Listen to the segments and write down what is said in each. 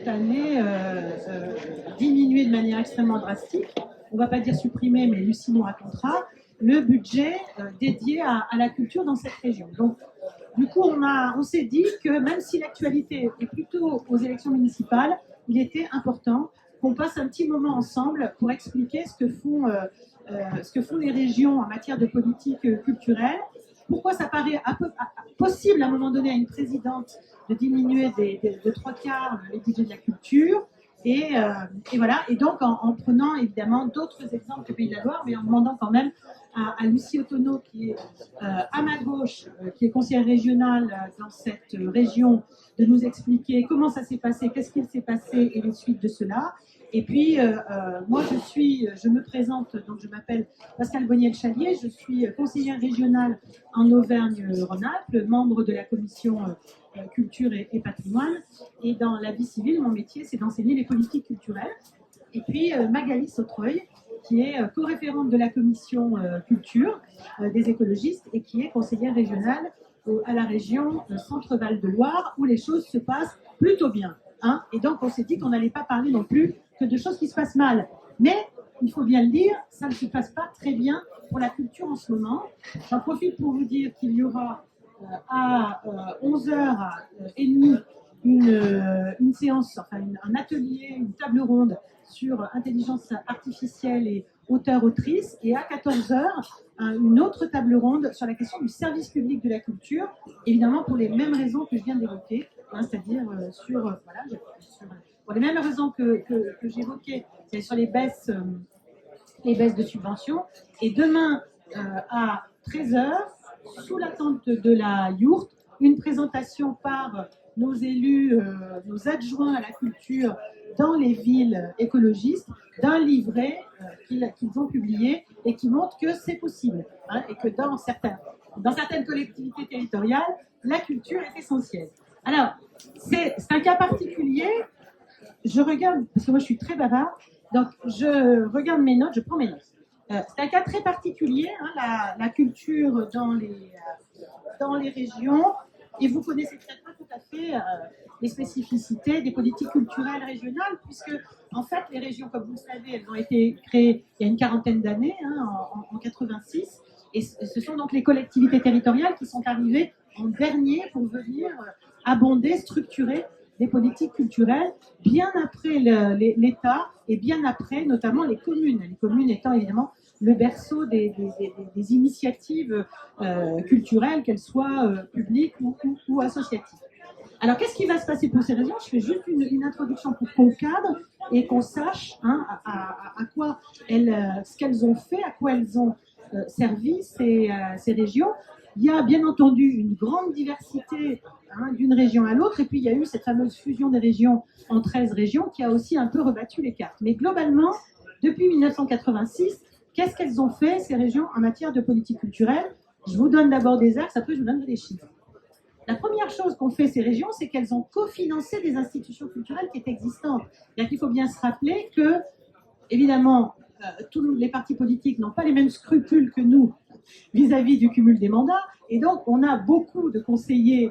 cette année diminué de manière extrêmement drastique. On ne va pas dire supprimer, mais Lucie nous racontera le budget dédié à la culture dans cette région. Donc, du coup, on s'est dit que même si l'actualité est plutôt aux élections municipales, il était important qu'on passe un petit moment ensemble pour expliquer ce que font les régions en matière de politique culturelle. Pourquoi ça paraît possible à un moment donné à une présidente de diminuer de 3/4 les budgets de la culture. Et voilà. Et donc, en prenant évidemment d'autres exemples du Pays de la Loire, mais en demandant quand même à Lucie Otonneau, qui est à ma gauche, qui est conseillère régionale dans cette région, de nous expliquer comment ça s'est passé, qu'est-ce qu'il s'est passé et les suites de cela. Et puis, moi, je me présente, donc je m'appelle Pascale Boniel-Chalier, je suis conseillère régionale en Auvergne-Rhône-Alpes, membre de la commission culture et patrimoine. Et dans la vie civile, mon métier, c'est d'enseigner les politiques culturelles. Et puis, Magali Sautreuil, qui est co-référente de la commission culture des écologistes et qui est conseillère régionale à la région Centre-Val de Loire, où les choses se passent plutôt bien. Hein. Et donc, on s'est dit qu'on n'allait pas parler non plus que de choses qui se passent mal. Mais, il faut bien le dire, ça ne se passe pas très bien pour la culture en ce moment. J'en profite pour vous dire qu'il y aura à 11h30 une séance, enfin un atelier, une table ronde sur intelligence artificielle et auteur-autrice, et à 14h, une autre table ronde sur la question du service public de la culture, évidemment pour les mêmes raisons que je viens d'évoquer, hein, c'est-à-dire pour les mêmes raisons que j'évoquais, c'est sur les baisses de subventions. Et demain, à 13h, sous la tente de la yourte, une présentation par nos élus, nos adjoints à la culture dans les villes écologistes, d'un livret qu'ils ont publié et qui montre que c'est possible, hein, et que dans certaines collectivités territoriales, la culture est essentielle. Alors, c'est un cas particulier. Je regarde, parce que moi je suis très bavarde, donc je regarde mes notes, je prends mes notes. C'est un cas très particulier, hein, la culture dans les régions, et vous connaissez peut-être pas tout à fait les spécificités des politiques culturelles régionales, puisque en fait les régions, comme vous le savez, elles ont été créées il y a une quarantaine d'années, hein, en 86, et ce sont donc les collectivités territoriales qui sont arrivées en dernier pour venir abonder, structurer des politiques culturelles, bien après l'État et bien après notamment les communes étant évidemment le berceau des initiatives culturelles, qu'elles soient publiques ou associatives. Alors, qu'est-ce qui va se passer pour ces régions? Je fais juste une introduction pour qu'on cadre et qu'on sache, hein, à quoi ce qu'elles ont fait, à quoi elles ont servi ces régions. Il y a bien entendu une grande diversité, hein, d'une région à l'autre, et puis il y a eu cette fameuse fusion des régions en 13 régions qui a aussi un peu rebattu les cartes. Mais globalement, depuis 1986, qu'est-ce qu'elles ont fait, ces régions, en matière de politique culturelle? Je vous donne d'abord des axes, après je vous donne des chiffres. La première chose qu'ont fait ces régions, c'est qu'elles ont cofinancé des institutions culturelles qui étaient existantes. C'est-à-dire qu'il faut bien se rappeler que, évidemment, tous les partis politiques n'ont pas les mêmes scrupules que nous vis-à-vis du cumul des mandats, et donc on a beaucoup de conseillers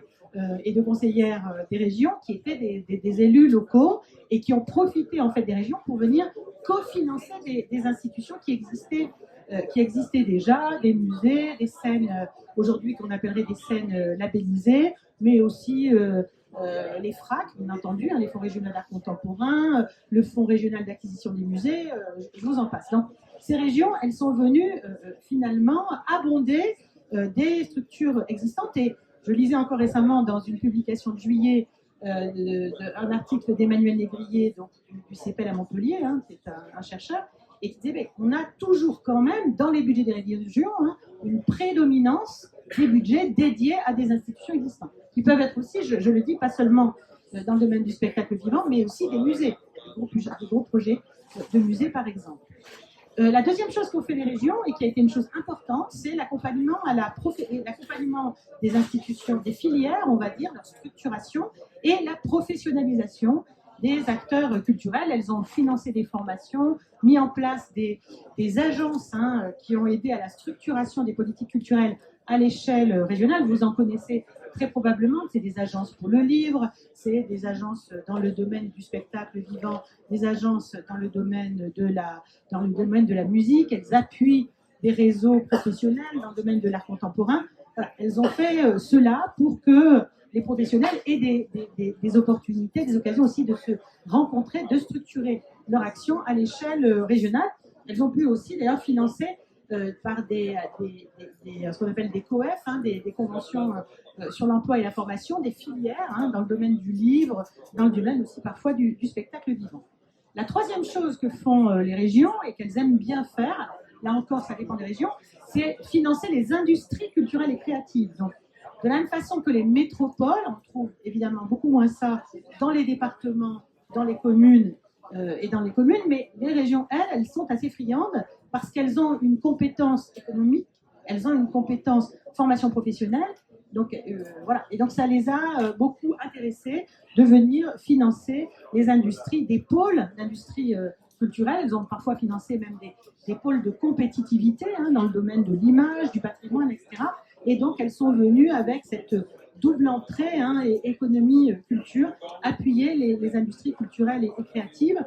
et de conseillères des régions qui étaient des élus locaux et qui ont profité en fait des régions pour venir cofinancer des institutions qui existaient déjà, des musées, des scènes aujourd'hui qu'on appellerait des scènes labellisées, mais aussi les FRAC, bien entendu, hein, les fonds régionaux d'art contemporain, le fonds régional d'acquisition des musées, je vous en passe. Donc, ces régions, elles sont venues finalement abonder des structures existantes. Et je lisais encore récemment dans une publication de juillet un article d'Emmanuel Négrier, donc, du CEPEL à Montpellier, hein, qui est un chercheur, et qui disait on a toujours quand même, dans les budgets des régions, hein, une prédominance des budgets dédiés à des institutions existantes, qui peuvent être aussi, je le dis, pas seulement dans le domaine du spectacle vivant, mais aussi des musées, des gros projets de musées par exemple. La deuxième chose qu'ont fait les régions, et qui a été une chose importante, c'est l'accompagnement des institutions, des filières, on va dire, leur structuration et la professionnalisation des acteurs culturels. Elles ont financé des formations, mis en place des agences, hein, qui ont aidé à la structuration des politiques culturelles à l'échelle régionale. Vous en connaissez très probablement que c'est des agences pour le livre, c'est des agences dans le domaine du spectacle vivant, des agences dans le domaine de la musique. Elles appuient des réseaux professionnels dans le domaine de l'art contemporain. Voilà, elles ont fait cela pour que les professionnels aient des opportunités, des occasions aussi de se rencontrer, de structurer leur action à l'échelle régionale. Elles ont pu aussi d'ailleurs financer par ce qu'on appelle des COEF, des conventions sur l'emploi et la formation, des filières dans le domaine du livre, dans le domaine aussi parfois du spectacle vivant. La troisième chose que font les régions et qu'elles aiment bien faire, là encore ça dépend des régions, c'est financer les industries culturelles et créatives. Donc, de la même façon que les métropoles, on trouve évidemment beaucoup moins ça dans les départements, dans les communes et dans les communes, mais les régions, elles sont assez friandes parce qu'elles ont une compétence économique, elles ont une compétence formation professionnelle, donc voilà. Et donc ça les a beaucoup intéressées de venir financer les industries, des pôles d'industrie culturelle. Elles ont parfois financé même des pôles de compétitivité dans le domaine de l'image, du patrimoine, etc. Et donc elles sont venues avec cette double entrée et économie, culture, appuyer les industries culturelles et créatives.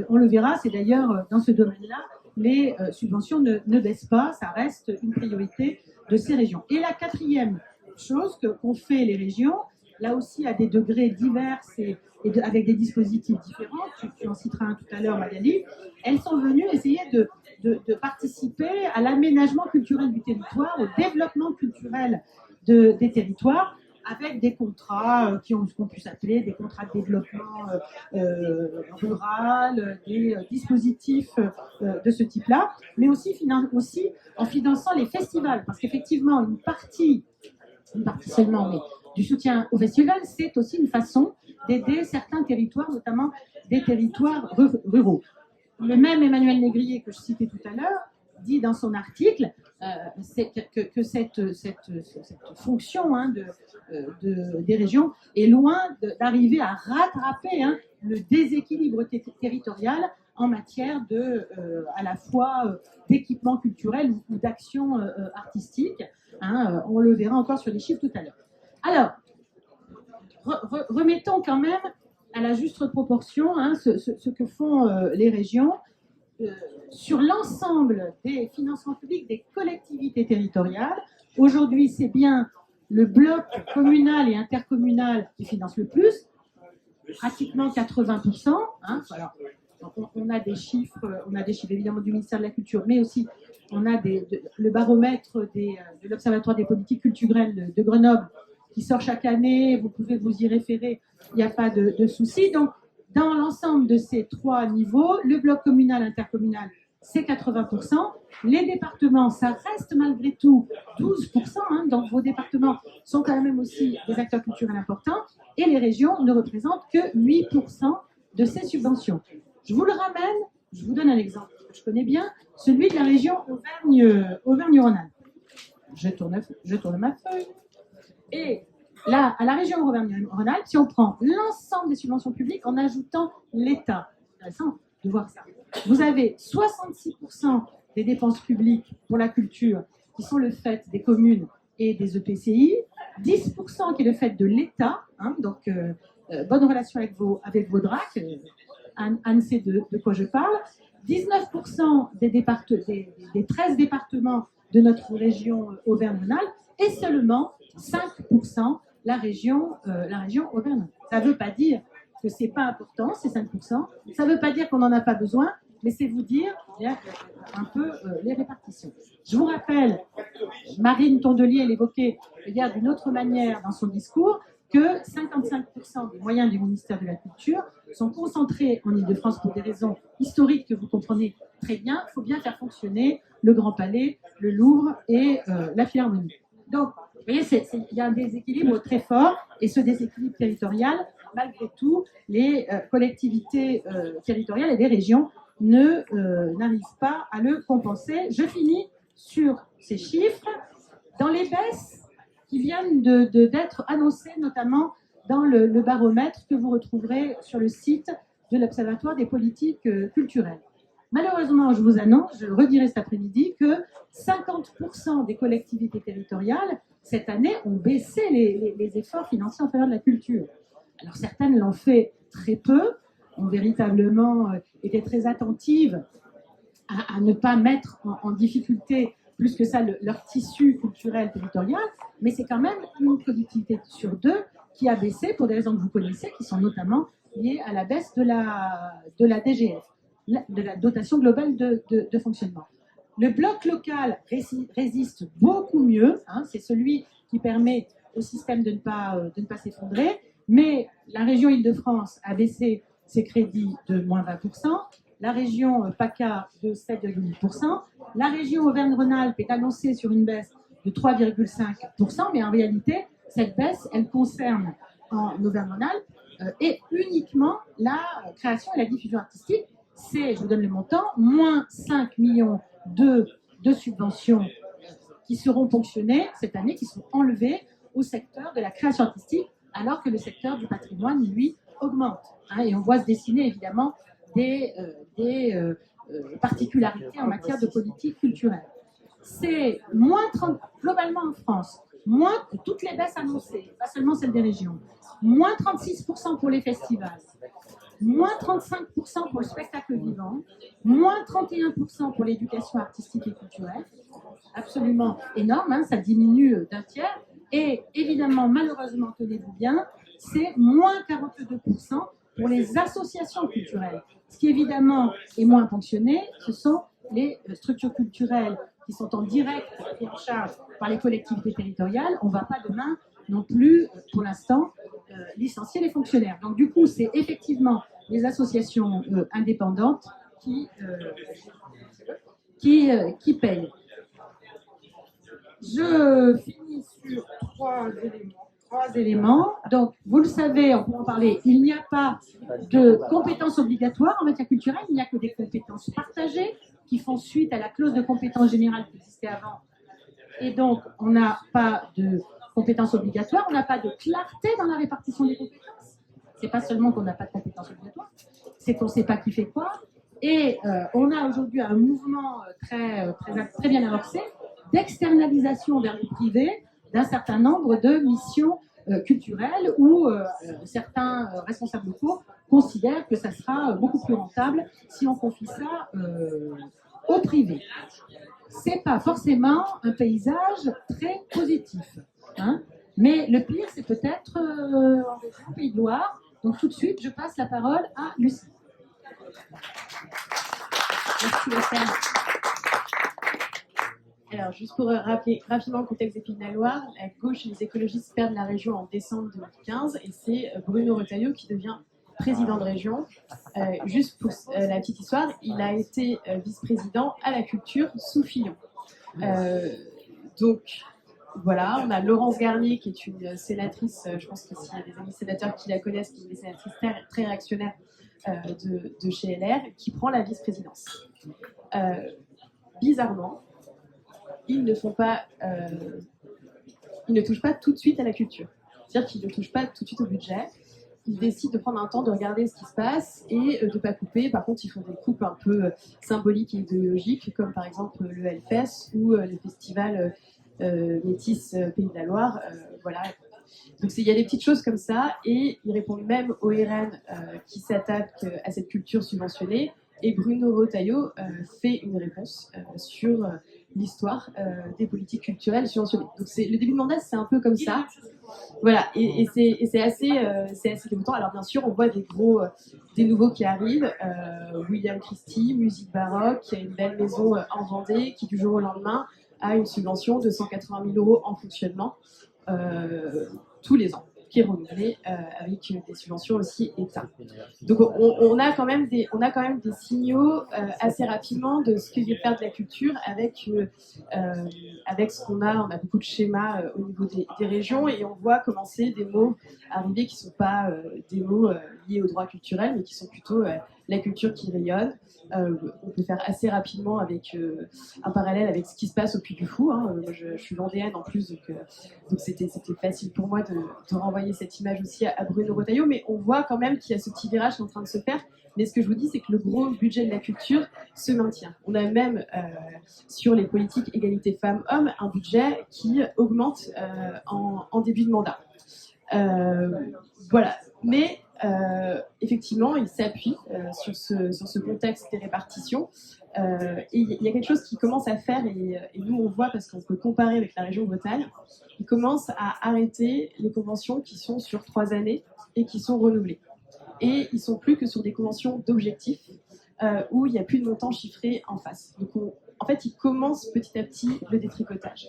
On le verra, c'est d'ailleurs dans ce domaine-là, les subventions ne baissent pas, ça reste une priorité de ces régions. Et la quatrième chose qu'ont fait les régions, là aussi à des degrés divers avec des dispositifs différents, tu en citeras un tout à l'heure Magali, elles sont venues essayer de participer à l'aménagement culturel du territoire, au développement culturel des territoires, avec des contrats qui ont ce qu'on puisse appeler des contrats de développement rural, des dispositifs de ce type-là, mais aussi en finançant les festivals, parce qu'effectivement, une partie seulement, mais du soutien au festival, c'est aussi une façon d'aider certains territoires, notamment des territoires ruraux. Le même Emmanuel Négrier que je citais tout à l'heure dit dans son article que cette fonction des régions est loin d'arriver à rattraper le déséquilibre territorial en matière à la fois d'équipement culturel ou d'action artistique. On le verra encore sur les chiffres tout à l'heure. Alors, remettons quand même à la juste proportion ce que font les régions. Sur l'ensemble des financements publics des collectivités territoriales, aujourd'hui, c'est bien le bloc communal et intercommunal qui finance le plus, pratiquement 80%. Alors, on a des chiffres évidemment du ministère de la Culture, mais aussi on a le baromètre de l'Observatoire des politiques culturelles de Grenoble qui sort chaque année, vous pouvez vous y référer, il n'y a pas de souci. Donc, dans l'ensemble de ces trois niveaux, le bloc communal, intercommunal, c'est 80%. Les départements, ça reste malgré tout 12%. Donc, vos départements sont quand même aussi des acteurs culturels importants. Et les régions ne représentent que 8% de ces subventions. Je vous le ramène, je vous donne un exemple que je connais bien, celui de la région Auvergne-Rhône-Alpes. Je tourne ma feuille. Et là, à la région Auvergne-Rhône-Alpes, si on prend l'ensemble des subventions publiques en ajoutant l'État, intéressant de voir ça, vous avez 66% des dépenses publiques pour la culture qui sont le fait des communes et des EPCI, 10% qui est le fait de l'État, donc bonne relation avec vos DRAC, Anne sait de quoi je parle, 19% des 13 départements de notre région Auvergne-Rhône-Alpes et seulement 5% la région Auvergne. Ça ne veut pas dire que ce n'est pas important, ces 5%. Ça ne veut pas dire qu'on n'en a pas besoin, mais c'est vous dire un peu les répartitions. Je vous rappelle, Marine Tondelier l'évoquait hier d'une autre manière dans son discours, que 55% des moyens du ministère de la Culture sont concentrés en Île-de-France pour des raisons historiques que vous comprenez très bien. Il faut bien faire fonctionner le Grand Palais, le Louvre et la Philharmonie. Donc, vous voyez, il y a un déséquilibre très fort, et ce déséquilibre territorial, malgré tout, les collectivités territoriales et les régions n'arrivent pas à le compenser. Je finis sur ces chiffres. Dans les baisses qui viennent d'être annoncées, notamment dans le baromètre que vous retrouverez sur le site de l'Observatoire des politiques culturelles. Malheureusement, je le redirai cet après-midi, que 50% des collectivités territoriales cette année, ont baissé les efforts financiers en faveur de la culture. Alors certaines l'ont fait très peu, ont véritablement été très attentives à ne pas mettre en difficulté plus que ça leur tissu culturel territorial, mais c'est quand même une collectivité sur deux qui a baissé pour des raisons que vous connaissez, qui sont notamment liées à la baisse de la DGF, de la dotation globale de fonctionnement. Le bloc local résiste beaucoup mieux, hein, c'est celui qui permet au système de ne pas s'effondrer, mais la région Île-de-France a baissé ses crédits de moins 20%, la région PACA de 7,8%, la région Auvergne-Rhône-Alpes est annoncée sur une baisse de 3,5%, mais en réalité, cette baisse, elle concerne en Auvergne-Rhône-Alpes et uniquement la création et la diffusion artistique. C'est, je vous donne le montant, moins 5 millions de subventions qui seront ponctionnées cette année, qui seront enlevées au secteur de la création artistique, alors que le secteur du patrimoine, lui, augmente. Hein, et on voit se dessiner évidemment des particularités en matière de politique culturelle. C'est moins 30, globalement en France, moins toutes les baisses annoncées, pas seulement celles des régions, moins 36% pour les festivals, moins 35% pour le spectacle vivant, moins 31% pour l'éducation artistique et culturelle, absolument énorme, hein, ça diminue d'un tiers, et évidemment, malheureusement, tenez-vous bien, c'est moins 42% pour les associations culturelles. Ce qui évidemment est moins ponctionné, ce sont les structures culturelles qui sont en direct pris en charge par les collectivités territoriales. On ne va pas demain non plus, pour l'instant, licencier les fonctionnaires. Donc du coup, c'est effectivement les associations indépendantes qui payent. Je finis sur trois éléments. Donc, vous le savez, on peut en parler, il n'y a pas de compétences obligatoires en matière culturelle, il n'y a que des compétences partagées qui font suite à la clause de compétence générale qui existait avant. Et donc, on n'a pas de compétences obligatoires, on n'a pas de clarté dans la répartition des compétences. C'est pas seulement qu'on n'a pas de compétences obligatoires, c'est qu'on ne sait pas qui fait quoi. Et on a aujourd'hui un mouvement très bien amorcé d'externalisation vers le privé d'un certain nombre de missions culturelles où certains responsables locaux considèrent que ça sera beaucoup plus rentable si on confie ça au privé. C'est pas forcément un paysage très positif, hein, mais le pire, c'est peut-être en région Pays de Loire. Donc tout de suite, je passe la parole à Lucie. Merci, Estelle. Alors, juste pour rappeler rapidement le contexte des Pays de la Loire, la gauche et les écologistes perdent la région en décembre 2015 et c'est Bruno Retailleau qui devient président de région. Juste pour la petite histoire, il a été vice-président à la culture sous Fillon. Donc, voilà, on a Laurence Garnier qui est une sénatrice, je pense que s'il y a des amis sénateurs qui la connaissent, qui est une sénatrice très réactionnaire de chez LR, qui prend la vice-présidence. Bizarrement, ils ne touchent pas tout de suite à la culture. C'est-à-dire qu'ils ne touchent pas tout de suite au budget. Ils décident de prendre un temps de regarder ce qui se passe et de ne pas couper. Par contre, ils font des coupes un peu symboliques et idéologiques, comme par exemple le Hellfest ou le festival Métis Pays de la Loire. Voilà. Donc il y a des petites choses comme ça, et ils répondent même au RN qui s'attaque à cette culture subventionnée. Et Bruno Retailleau fait une réponse sur l'histoire des politiques culturelles subventionnées. Donc le début de mandat, c'est un peu comme ça. Voilà, et c'est assez déroutant. Alors bien sûr, on voit des nouveaux qui arrivent. William Christie, musique baroque, qui a une belle maison en Vendée, qui du jour au lendemain a une subvention de 180 000 € en fonctionnement tous les ans, qui est renouvelée avec des subventions aussi État. Donc on a quand même des signaux assez rapidement de ce que vient faire de la culture avec ce qu'on a. On a beaucoup de schémas au niveau des régions, et on voit commencer des mots arriver qui ne sont pas des mots liés au droit culturel, mais qui sont plutôt la culture qui rayonne. On peut faire assez rapidement avec un parallèle avec ce qui se passe au Puy du Fou. Moi, je suis vendéenne en plus, donc c'était facile pour moi de renvoyer cette image aussi à Bruno Retailleau. Mais on voit quand même qu'il y a ce petit virage qui est en train de se faire. Mais ce que je vous dis, c'est que le gros budget de la culture se maintient. On a même, sur les politiques égalité femmes-hommes, un budget qui augmente en début de mandat. Voilà. Mais effectivement, il s'appuie sur ce contexte des répartitions. Et il y a quelque chose qui commence à faire, et nous on voit parce qu'on peut comparer avec la région Bretagne, ils commencent à arrêter les conventions qui sont sur 3 années et qui sont renouvelées. Et ils sont plus que sur des conventions d'objectifs où il n'y a plus de montant chiffré en face. Donc en fait, ils commencent petit à petit le détricotage.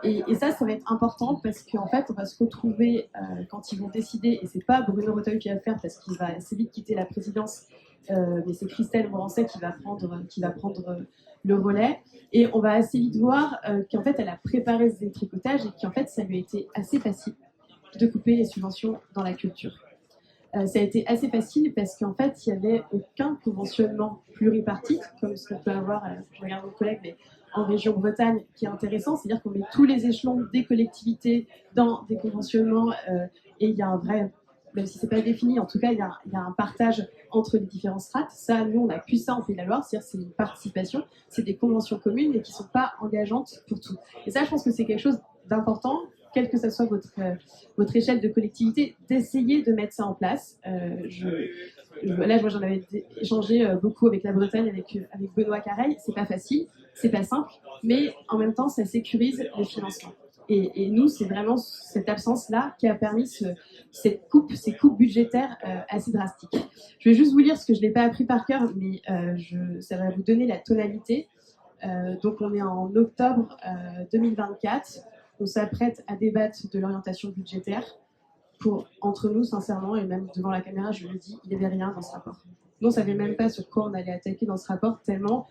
Et ça va être important parce qu'en fait, on va se retrouver quand ils vont décider, et c'est pas Bruno Retailleau qui va le faire parce qu'il va assez vite quitter la présidence, mais c'est Christelle Morancet qui va prendre le relais. Et on va assez vite voir qu'en fait, elle a préparé ce détricotage et qu'en fait, ça lui a été assez facile de couper les subventions dans la culture. Ça a été assez facile parce qu'en fait, il n'y avait aucun conventionnement pluripartite, comme ce qu'on peut avoir, je regarde mon collègue, mais en région Bretagne, qui est intéressant, c'est-à-dire qu'on met tous les échelons des collectivités dans des conventionnements et il y a un vrai, même si ce n'est pas défini, en tout cas, il y a un partage entre les différentes strates. Ça, nous, on n'a plus ça en Pays de la Loire, c'est-à-dire c'est une participation, c'est des conventions communes mais qui ne sont pas engageantes pour tout. Et ça, je pense que c'est quelque chose d'important, quelle que ce soit votre échelle de collectivité, d'essayer de mettre ça en place. Là, moi, j'en avais échangé beaucoup avec la Bretagne, avec Benoît Careil. C'est pas facile, c'est pas simple, mais en même temps, ça sécurise le financement. Et nous, c'est vraiment cette absence-là qui a permis ces coupes budgétaires assez drastiques. Je vais juste vous lire ce que je n'ai pas appris par cœur, mais ça va vous donner la tonalité. Donc, on est en octobre 2024. On s'apprête à débattre de l'orientation budgétaire. Entre nous, sincèrement, et même devant la caméra, je le dis, il n'y avait rien dans ce rapport. Nous, on ne savait même pas sur quoi on allait attaquer dans ce rapport, tellement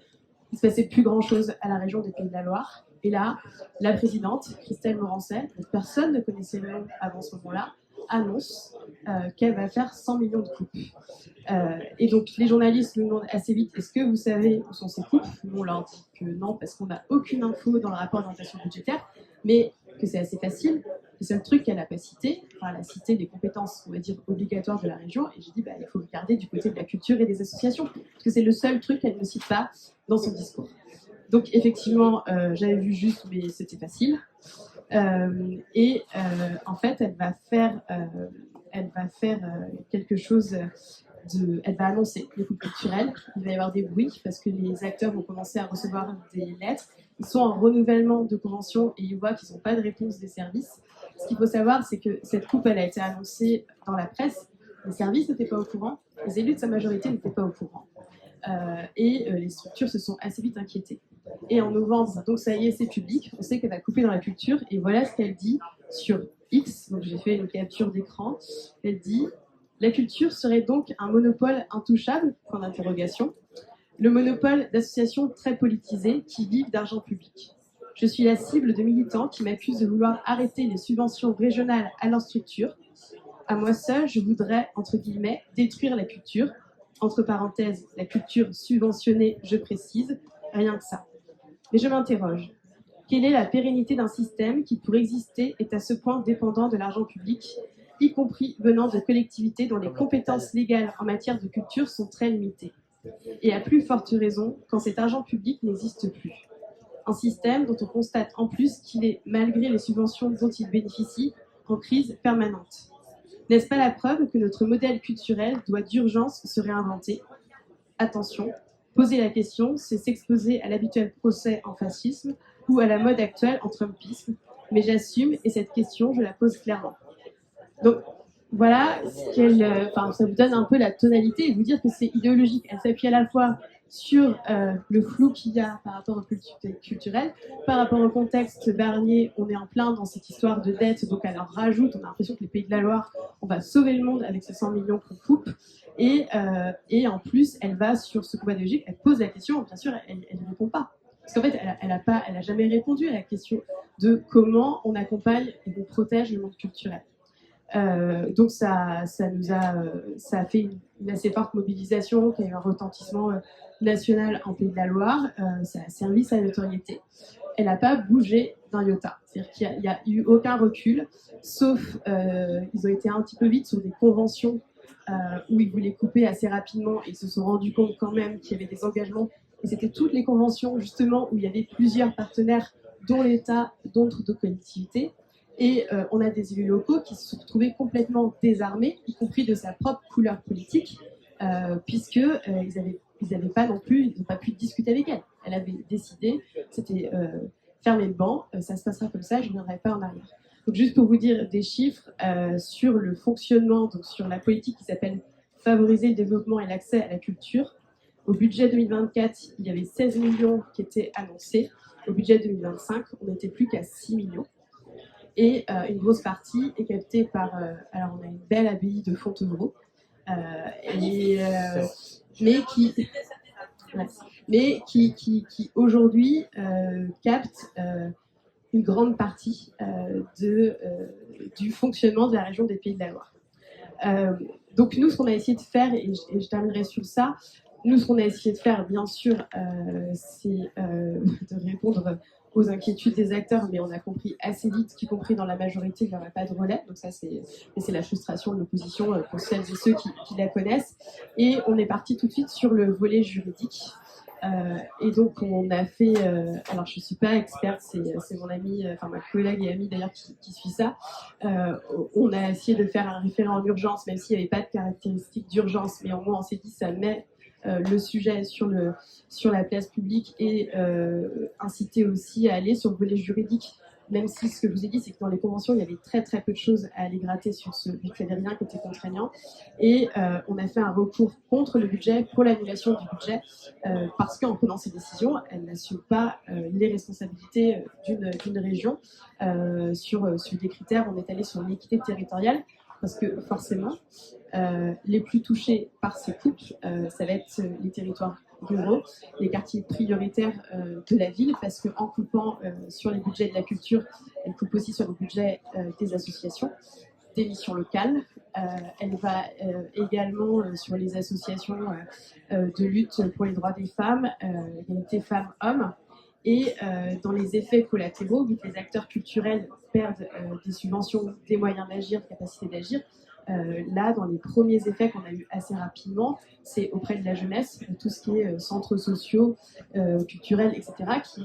il ne se passait plus grand-chose à la région des Pays de la Loire. Et là, la présidente, Christelle Morancet, personne ne connaissait le nom avant ce moment-là, annonce qu'elle va faire 100 millions de coupes. Et donc, les journalistes nous demandent assez vite, est-ce que vous savez où sont ces coupes? Nous, on leur dit que non, parce qu'on n'a aucune info dans le rapport d'orientation budgétaire, mais que c'est assez facile. Le seul truc qu'elle n'a pas cité, elle a cité les compétences, on va dire, obligatoires de la région, et j'ai dit, il faut regarder du côté de la culture et des associations, parce que c'est le seul truc qu'elle ne cite pas dans son discours. Donc, effectivement, j'avais vu juste, mais c'était facile. En fait, elle va faire quelque chose elle va annoncer les coupes culturelles. Il va y avoir des bruits parce que les acteurs vont commencer à recevoir des lettres. Ils sont en renouvellement de convention et ils voient qu'ils n'ont pas de réponse des services. Ce qu'il faut savoir, c'est que cette coupe, elle a été annoncée dans la presse. Les services n'étaient pas au courant. Les élus de sa majorité n'étaient pas au courant. Les structures se sont assez vite inquiétées. Et en novembre, donc ça y est, c'est public. On sait qu'elle va couper dans la culture. Et voilà ce qu'elle dit sur X. Donc j'ai fait une capture d'écran. Elle dit... La culture serait donc un monopole intouchable, point d'interrogation. Le monopole d'associations très politisées qui vivent d'argent public. Je suis la cible de militants qui m'accusent de vouloir arrêter les subventions régionales à leur structure. À moi seul, je voudrais, entre guillemets, détruire la culture. Entre parenthèses, la culture subventionnée, je précise, rien que ça. Mais je m'interroge. Quelle est la pérennité d'un système qui, pour exister, est à ce point dépendant de l'argent public, y compris venant de collectivités dont les compétences légales en matière de culture sont très limitées. Et à plus forte raison quand cet argent public n'existe plus. Un système dont on constate en plus qu'il est, malgré les subventions dont il bénéficie, en crise permanente. N'est-ce pas la preuve que notre modèle culturel doit d'urgence se réinventer? Attention, poser la question, c'est s'exposer à l'habituel procès en fascisme ou à la mode actuelle en trumpisme. Mais j'assume, et cette question, je la pose clairement. Donc voilà, ça vous donne un peu la tonalité et vous dire que c'est idéologique. Elle s'appuie à la fois sur le flou qu'il y a par rapport au culturel, par rapport au contexte Barnier, on est en plein dans cette histoire de dette, donc elle en rajoute, on a l'impression que les Pays de la Loire, on va sauver le monde avec ces 100 millions qu'on coupe, et en plus, elle va sur ce combat idéologique, elle pose la question, bien sûr, elle ne répond pas. Parce qu'en fait, elle a jamais répondu à la question de comment on accompagne et on protège le monde culturel. Donc ça a fait une assez forte mobilisation, qui a eu un retentissement national en Pays de la Loire. Ça a servi sa notoriété. Elle n'a pas bougé d'un iota. C'est-à-dire qu'il n'y a eu aucun recul, sauf ils ont été un petit peu vite sur des conventions où ils voulaient couper assez rapidement et ils se sont rendus compte quand même qu'il y avait des engagements. Et c'était toutes les conventions justement où il y avait plusieurs partenaires, dont l'État, d'autres collectivités. Et on a des élus locaux qui se sont retrouvés complètement désarmés, y compris de sa propre couleur politique, puisqu'ils n'avaient pas non plus, ils n'ont pas pu discuter avec elle. Elle avait décidé, c'était fermer le banc, ça se passera comme ça, je ne reviendrai pas en arrière. Donc juste pour vous dire des chiffres sur le fonctionnement, donc sur la politique qui s'appelle favoriser le développement et l'accès à la culture. Au budget 2024, il y avait 16 millions qui étaient annoncés. Au budget 2025, on n'était plus qu'à 6 millions. Et une grosse partie est captée par... alors, on a une belle abbaye de Fontevraud, mais qui aujourd'hui capte une grande partie du fonctionnement de la région des Pays de la Loire. Donc nous, ce qu'on a essayé de faire, et je terminerai sur ça, nous, ce qu'on a essayé de faire, bien sûr, c'est de répondre aux inquiétudes des acteurs, mais on a compris assez vite qu'y compris dans la majorité, il n'y aurait pas de relais. Donc ça, c'est la frustration de l'opposition pour celles et ceux qui la connaissent. Et on est parti tout de suite sur le volet juridique. Et donc on a fait, alors je ne suis pas experte, c'est mon amie, enfin ma collègue et amie d'ailleurs qui suit ça. On a essayé de faire un référent en urgence, même s'il n'y avait pas de caractéristiques d'urgence, mais au moins on s'est dit ça met le sujet sur la place publique et inciter aussi à aller sur le volet juridique, même si ce que je vous ai dit, c'est que dans les conventions, il y avait très très peu de choses à aller gratter sur ce, vu qu'il n'y avait rien qui était contraignant. Et on a fait un recours contre le budget pour l'annulation du budget, parce qu'en prenant ces décisions, elle n'assume pas les responsabilités d'une région sur des critères. On est allé sur l'équité territoriale, parce que forcément, les plus touchés par ces coupes, ça va être les territoires ruraux, les quartiers prioritaires de la ville, parce qu'en coupant sur les budgets de la culture, elle coupe aussi sur le budget des associations, des missions locales. Elle va également sur les associations de lutte pour les droits des femmes, égalité femmes-hommes. Et dans les effets collatéraux, vu que les acteurs culturels perdent des subventions, des moyens d'agir, capacité d'agir, là, dans les premiers effets qu'on a eu assez rapidement, c'est auprès de la jeunesse, tout ce qui est centres sociaux, culturels, etc.,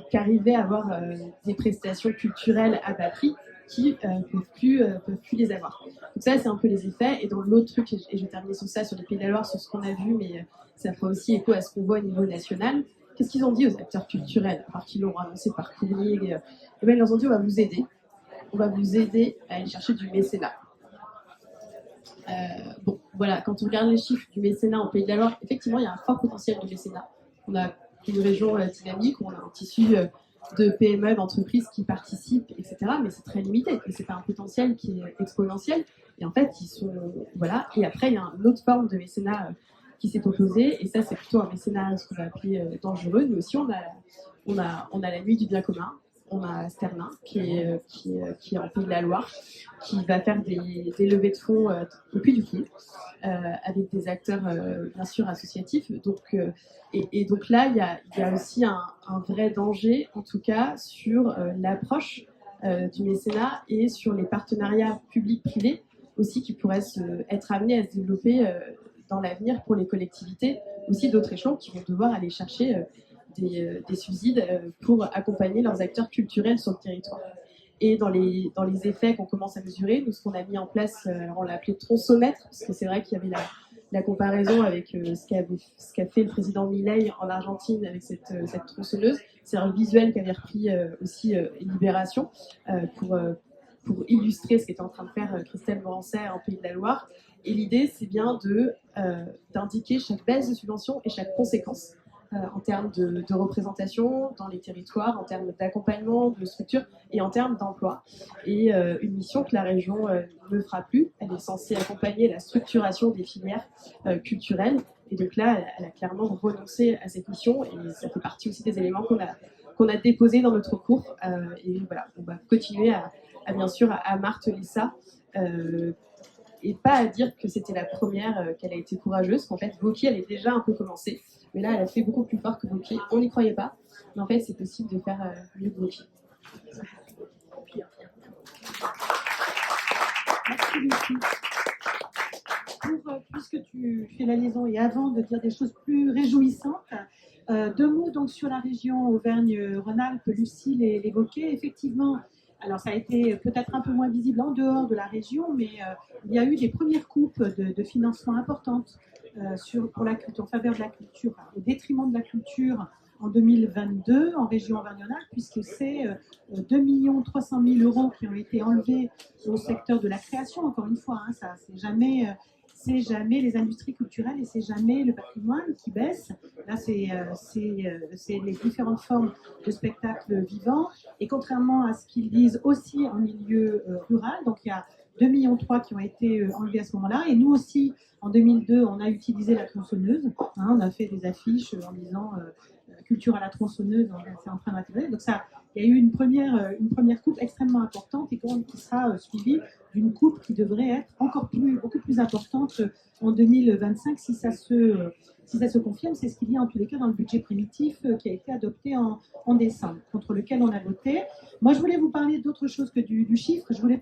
qui arrivaient à avoir des prestations culturelles à bas prix qui peuvent plus les avoir. Donc ça, c'est un peu les effets. Et dans l'autre truc, et je vais terminer sur ça, sur les Pays de la Loire, sur ce qu'on a vu, mais ça fera aussi écho à ce qu'on voit au niveau national. Qu'est-ce qu'ils ont dit aux acteurs culturels, à part qu'ils l'ont annoncé par courrier et bien, ils leur ont dit, on va vous aider. On va vous aider à aller chercher du mécénat. Bon, voilà, quand on regarde les chiffres du mécénat en Pays de la Loire, effectivement, il y a un fort potentiel de mécénat. On a une région dynamique, on a un tissu de PME, d'entreprises qui participent, etc. Mais c'est très limité. Et c'est pas un potentiel qui est exponentiel. Et en fait, ils sont... Voilà. Et après, il y a une autre forme de mécénat qui s'est opposée. Et ça, c'est plutôt un mécénat, ce qu'on va appeler dangereux. Mais aussi, on a la nuit du bien commun. On a Sternin, qui est en Pays de la Loire, qui va faire des levées de fonds au Puy du Fou, avec des acteurs, bien sûr, associatifs. Donc, et donc là, il y a aussi un vrai danger, en tout cas, sur l'approche du mécénat et sur les partenariats publics-privés aussi, qui pourraient être amenés à se développer dans l'avenir pour les collectivités, aussi d'autres échelons qui vont devoir aller chercher des subsides pour accompagner leurs acteurs culturels sur le territoire. Et dans les effets qu'on commence à mesurer, nous, ce qu'on a mis en place, alors on l'a appelé tronçonmètre, parce que c'est vrai qu'il y avait la comparaison avec ce qu'a fait le président Milei en Argentine avec cette tronçonneuse. C'est un visuel qu'avait repris aussi Libération pour illustrer ce qu'était en train de faire Christelle Morancet en Pays de la Loire. Et l'idée, c'est bien d'indiquer chaque baisse de subvention et chaque conséquence en termes de représentation dans les territoires, en termes d'accompagnement, de structure et en termes d'emploi. Et une mission que la région ne fera plus. Elle est censée accompagner la structuration des filières culturelles. Et donc là, elle a clairement renoncé à cette mission. Et ça fait partie aussi des éléments qu'on a déposés dans notre cours. Et voilà, on va continuer à bien sûr à marteler ça. et pas à dire que c'était la première qu'elle a été courageuse, qu'en fait Vauquier elle est déjà un peu commencée, mais là elle a fait beaucoup plus fort que Vauquier, on n'y croyait pas, mais en fait c'est possible de faire mieux que Vauquier. Merci beaucoup. Puisque tu fais la liaison et avant de dire des choses plus réjouissantes, deux mots donc sur la région Auvergne-Rhône-Alpes, Lucie l'évoquait. Effectivement, alors ça a été peut-être un peu moins visible en dehors de la région, mais il y a eu des premières coupes de financement importantes pour la culture, en faveur de la culture, au détriment de la culture en 2022 en région Auvergne-Rhône-Alpes, puisque c'est 2 300 000 € qui ont été enlevés au secteur de la création. Encore une fois, hein, ça c'est jamais les industries culturelles et c'est jamais le patrimoine qui baisse. Là, c'est les différentes formes de spectacles vivants. Et contrairement à ce qu'ils disent aussi en milieu rural, donc il y a 2,3 millions qui ont été enlevés à ce moment-là. Et nous aussi, en 2002, on a utilisé la tronçonneuse. Hein, on a fait des affiches en disant culture à la tronçonneuse, c'est en train d'atterrir. Donc ça, il y a eu une première coupe extrêmement importante et qui sera suivie d'une coupe qui devrait être beaucoup plus importante en 2025 si ça se confirme. C'est ce qu'il y a en tous les cas dans le budget primitif qui a été adopté en décembre, contre lequel on a voté. Moi, je voulais vous parler d'autre chose que du chiffre. Je voulais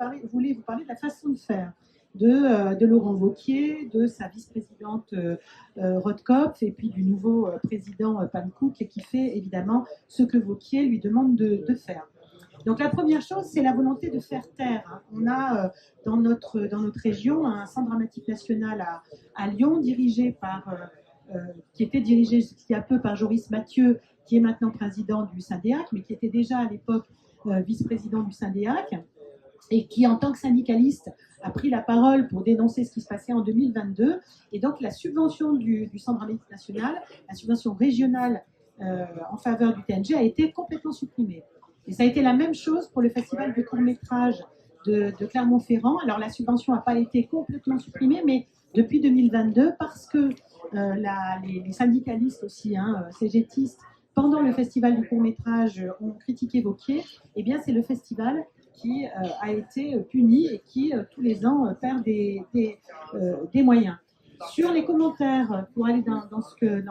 vous parler de la façon de faire de Laurent Wauquiez, de sa vice-présidente Rothkopf et puis du nouveau président Pankouk qui fait évidemment ce que Wauquiez lui demande de faire. Donc la première chose, c'est la volonté de faire taire. On a dans notre région un centre dramatique national à Lyon qui était dirigé il y a peu par Joris Mathieu, qui est maintenant président du Syndéac, mais qui était déjà à l'époque vice-président du Syndéac, et qui, en tant que syndicaliste, a pris la parole pour dénoncer ce qui se passait en 2022. Et donc, la subvention du Centre dramatique national, la subvention régionale en faveur du TNG a été complètement supprimée. Et ça a été la même chose pour le festival de court-métrage de Clermont-Ferrand. Alors, la subvention n'a pas été complètement supprimée, mais depuis 2022, parce que les syndicalistes aussi, CGTistes, pendant le festival du court-métrage, ont critiqué Wauquiez, eh bien, c'est le festival qui a été puni et qui, tous les ans, perd des moyens. Sur les commentaires, pour aller dans le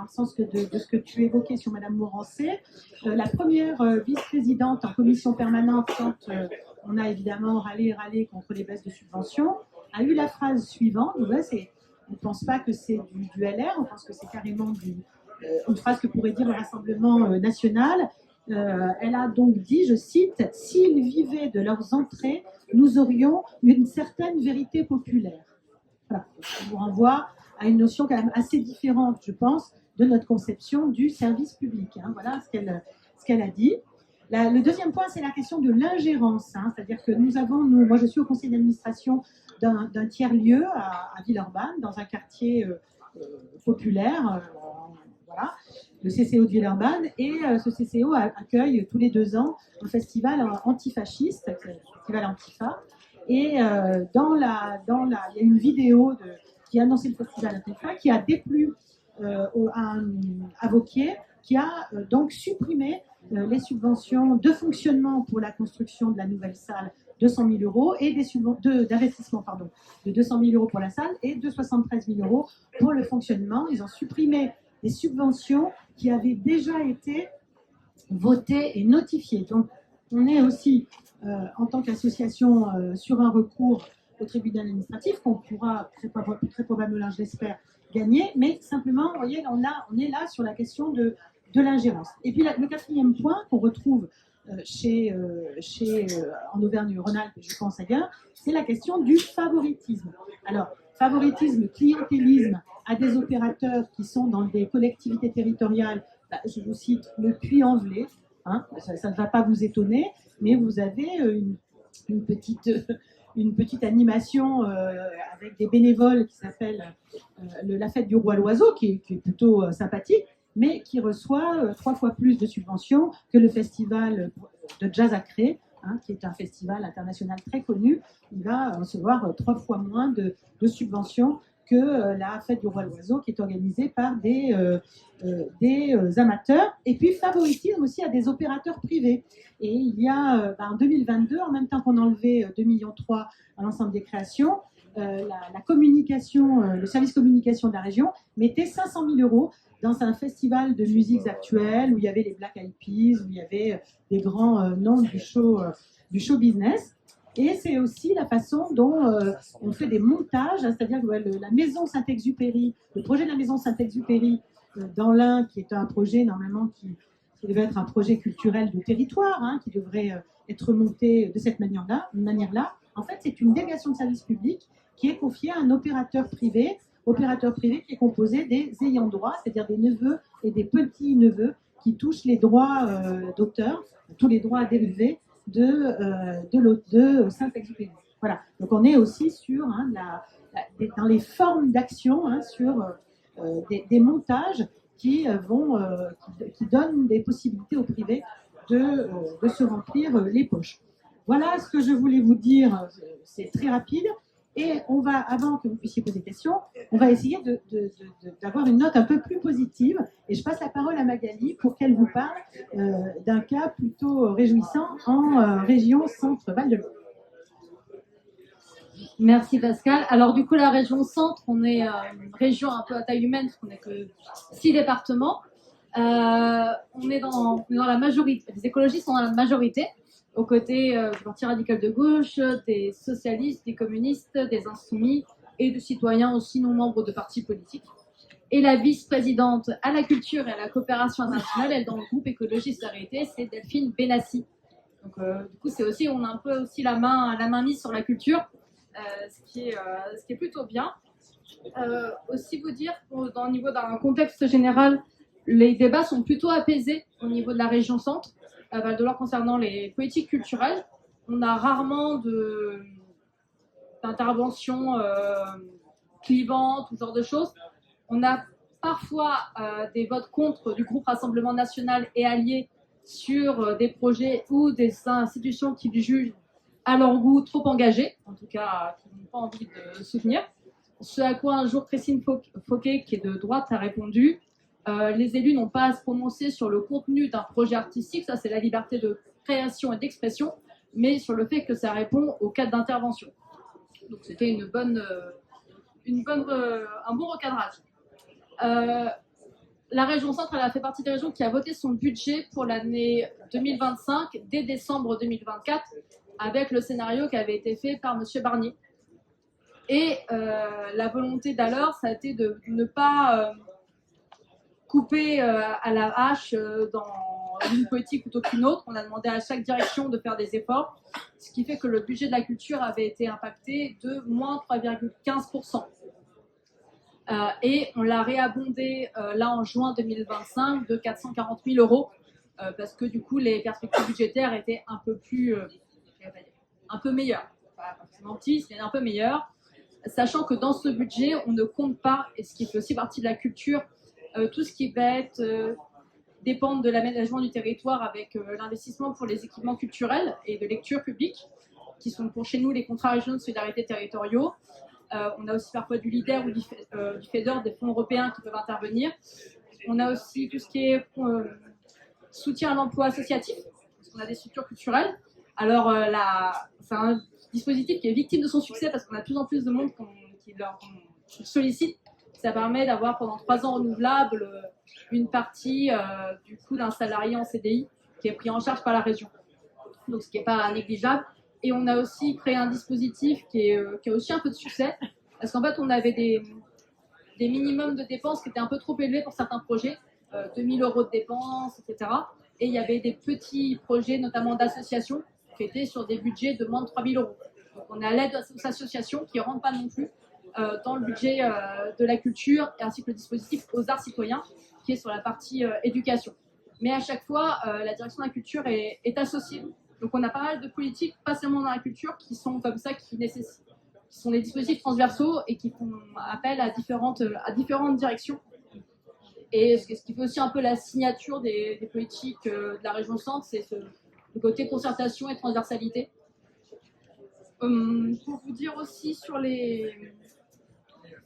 sens de ce que tu évoquais sur Madame Morancé, la première vice-présidente en commission permanente, quand on a évidemment râlé contre les baisses de subventions, a eu la phrase suivante, on ne pense pas que c'est du LR, on pense que c'est carrément une phrase que pourrait dire le Rassemblement national. Elle a donc dit, je cite, « S'ils vivaient de leurs entrées, nous aurions une certaine vérité populaire. » Voilà, ça vous renvoie à une notion quand même assez différente, je pense, de notre conception du service public. Hein. Voilà ce qu'elle a dit. Le deuxième point, c'est la question de l'ingérence. Hein. C'est-à-dire que moi je suis au conseil d'administration d'un tiers-lieu à Villeurbanne, dans un quartier populaire, voilà, le CCO de Villeurbanne, et ce CCO accueille tous les 2 ans un festival antifasciste, un festival Antifa, et il y a une vidéo qui annonçait le festival Antifa, qui a déplu à Wauquiez, qui a donc supprimé les subventions de fonctionnement pour la construction de la nouvelle salle, 200 000 € et d'investissement de 200 000 € pour la salle et de 73 000 € pour le fonctionnement. Ils ont supprimé des subventions qui avaient déjà été votées et notifiées. Donc, on est aussi, en tant qu'association, sur un recours au tribunal administratif qu'on pourra très probablement, je l'espère, gagner. Mais simplement, vous voyez, on est là sur la question de l'ingérence. Et puis, le quatrième point qu'on retrouve en Auvergne-Rhône-Alpes, et je pense ailleurs, c'est la question du favoritisme. Alors, favoritisme, clientélisme à des opérateurs qui sont dans des collectivités territoriales, je vous cite le Puy-en-Velay, hein, ça ne va pas vous étonner, mais vous avez une petite animation avec des bénévoles qui s'appelle la fête du roi l'oiseau, qui est plutôt sympathique, mais qui reçoit 3 fois plus de subventions que le festival de Jazz à Cré, hein, qui est un festival international très connu. Il va recevoir 3 fois moins de subventions que la fête du roi l'oiseau, qui est organisée par des amateurs. Et puis favoritisme aussi à des opérateurs privés. Et il y a en 2022, en même temps qu'on enlevait 2,3 millions à l'ensemble des créations, la communication, le service communication de la région mettait 500 000 euros dans un festival de musiques actuelles où il y avait les Black Eyed Peas, où il y avait des grands noms du show business. Et c'est aussi la façon dont on fait des montages, hein, c'est-à-dire que la maison Saint-Exupéry, le projet de la maison Saint-Exupéry dans l'Ain, qui est un projet normalement qui devait être un projet culturel de territoire, hein, qui devrait être monté de cette manière-là. En fait, c'est une délégation de service public qui est confiée à un opérateur privé qui est composé des ayants droit, c'est-à-dire des neveux et des petits-neveux qui touchent les droits d'auteur, tous les droits dérivés de Saint-Exupéry. Voilà. Donc on est aussi sur dans les formes d'action, hein, sur des montages qui donnent des possibilités au privé de se remplir les poches. Voilà ce que je voulais vous dire. C'est très rapide. Et on va, avant que vous puissiez poser des questions, on va essayer d'avoir une note un peu plus positive. Et je passe la parole à Magali pour qu'elle vous parle d'un cas plutôt réjouissant en région Centre-Val de Loire. Merci Pascal. Alors du coup, la région Centre, on est une région un peu à taille humaine, parce qu'on n'est que 6 départements. On est dans la majorité, les écologistes sont dans la majorité, aux côtés du Parti radical de gauche, des socialistes, des communistes, des insoumis et de citoyens aussi non membres de partis politiques. Et la vice-présidente à la culture et à la coopération internationale, elle dans le groupe Écologie Solidarité, c'est Delphine Benassi. Donc du coup, c'est aussi, on a un peu aussi la main mise sur la culture, ce qui est plutôt bien. Aussi vous dire, au niveau d'un contexte général, les débats sont plutôt apaisés au niveau de la région Centre, Val de Loire, concernant les politiques culturelles. On a rarement d'interventions clivantes, tout ce genre de choses. On a parfois des votes contre du groupe Rassemblement National et alliés sur des projets ou des institutions qu'ils jugent à leur goût trop engagés, en tout cas qui n'ont pas envie de soutenir. Ce à quoi un jour Christine Fauquet, qui est de droite, a répondu les élus n'ont pas à se prononcer sur le contenu d'un projet artistique, ça c'est la liberté de création et d'expression, mais sur le fait que ça répond au cadre d'intervention. Donc c'était un bon recadrage. La région Centre, elle a fait partie des régions qui a voté son budget pour l'année 2025 dès décembre 2024, avec le scénario qui avait été fait par M. Barnier. Et la volonté d'alors, ça a été de ne pas couper à la hache dans une politique plutôt qu'une autre. On a demandé à chaque direction de faire des efforts, ce qui fait que le budget de la culture avait été impacté de moins 3,15%. Et on l'a réabondé là en juin 2025 de 440 000 euros parce que du coup les perspectives budgétaires étaient un peu meilleures. Pas forcément petit, c'est un peu meilleur. Sachant que dans ce budget, on ne compte pas, et ce qui fait aussi partie de la culture, tout ce qui va être dépendre de l'aménagement du territoire avec l'investissement pour les équipements culturels et de lecture publique, qui sont pour chez nous les contrats régionaux de solidarité territoriaux. On a aussi parfois du LEADER ou du FEDER, des fonds européens qui peuvent intervenir. On a aussi tout ce qui est soutien à l'emploi associatif, parce qu'on a des structures culturelles. Alors c'est un dispositif qui est victime de son succès parce qu'on a de plus en plus de monde qui leur sollicite. Ça permet d'avoir pendant 3 ans renouvelables une partie du coût d'un salarié en CDI qui est pris en charge par la région. Donc ce qui n'est pas négligeable. Et on a aussi créé un dispositif qui a aussi un peu de succès parce qu'en fait on avait des minimums de dépenses qui étaient un peu trop élevés pour certains projets, 2 000 euros de dépenses, etc. Et il y avait des petits projets, notamment d'associations, qui étaient sur des budgets de moins de 3 000 euros. Donc on est à l'aide aux associations qui ne rentrent pas non plus dans le budget de la culture, ainsi que le dispositif aux arts citoyens, qui est sur la partie éducation. Mais à chaque fois, la direction de la culture est associée. Donc on a pas mal de politiques, pas seulement dans la culture, qui sont comme ça, qui sont des dispositifs transversaux et qui font appel à différentes directions. Et ce qui fait aussi un peu la signature des politiques de la région Centre, c'est le côté concertation et transversalité. Pour vous dire aussi sur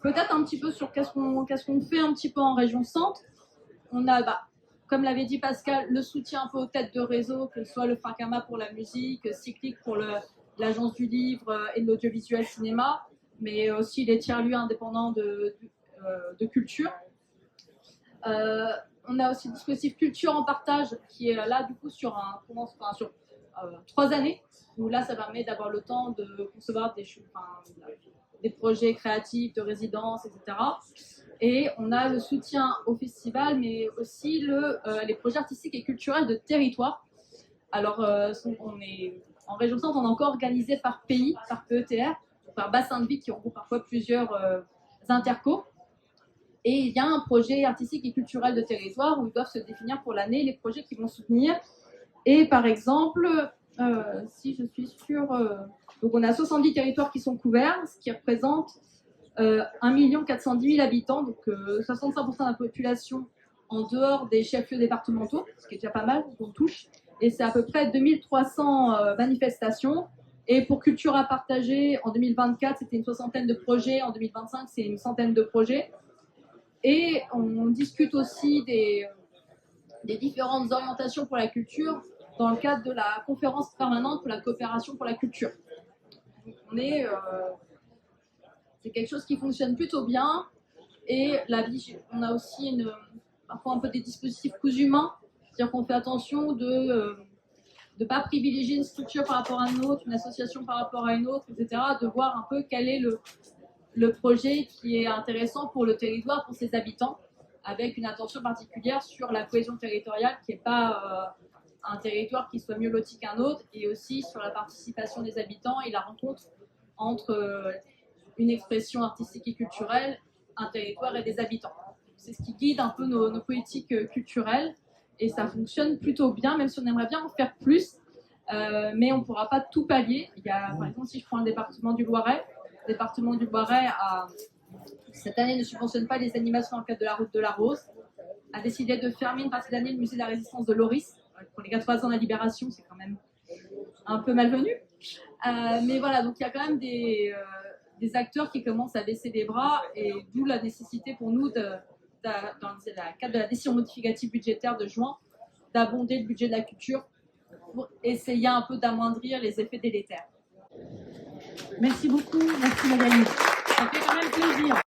peut-être un petit peu sur qu'est-ce qu'on fait un petit peu en région Centre. On a, comme l'avait dit Pascal, le soutien un peu aux têtes de réseau, que ce soit le FACAMA pour la musique, Cyclique pour l'agence du livre et de l'audiovisuel cinéma. mais aussi les tiers-lieux indépendants de culture. On a aussi le dispositif Culture en partage qui est là du coup sur 3 années, où là ça permet d'avoir le temps de concevoir des projets créatifs, de résidence, etc. Et on a le soutien au festival, mais aussi les projets artistiques et culturels de territoire. Alors, on est en région centre, on est encore organisé par pays, par PETR, par bassin de vie qui regroupe parfois plusieurs intercos. Et il y a un projet artistique et culturel de territoire où ils doivent se définir pour l'année les projets qu'ils vont soutenir. Et par exemple, si je suis sûre, donc on a 70 territoires qui sont couverts, ce qui représente 1 410 000 habitants, donc 65% de la population en dehors des chefs-lieux départementaux, ce qui est déjà pas mal, qu'on touche. Et c'est à peu près 2300 manifestations. Et pour Culture à partager, en 2024, c'était une 60aine de projets. En 2025, c'est une 100aine de projets. Et on discute aussi des différentes orientations pour la culture dans le cadre de la conférence permanente pour la coopération pour la culture. Donc c'est quelque chose qui fonctionne plutôt bien. Et on a aussi parfois un peu des dispositifs cousu main, c'est-à-dire qu'on fait attention de ne pas privilégier une structure par rapport à une autre, une association par rapport à une autre, etc., de voir un peu quel est le projet qui est intéressant pour le territoire, pour ses habitants, avec une attention particulière sur la cohésion territoriale, qui n'est pas un territoire qui soit mieux loti qu'un autre, et aussi sur la participation des habitants et la rencontre entre une expression artistique et culturelle, un territoire et des habitants. C'est ce qui guide un peu nos politiques culturelles, et ça fonctionne plutôt bien, même si on aimerait bien en faire plus, mais on ne pourra pas tout pallier. Il y a, par exemple, si je prends le département du Loiret, cette année ne subventionne pas les animations dans le cadre de la route de la Rose, a décidé de fermer une partie de l'année le musée de la résistance de Loris. Pour les 80 ans de la Libération, c'est quand même un peu malvenu. Mais voilà, donc il y a quand même des acteurs qui commencent à baisser les bras, et d'où la nécessité pour nous, dans le cadre de la décision modificative budgétaire de juin, d'abonder le budget de la culture pour essayer un peu d'amoindrir les effets délétères. Merci beaucoup, merci Magali. Ça fait quand même plaisir.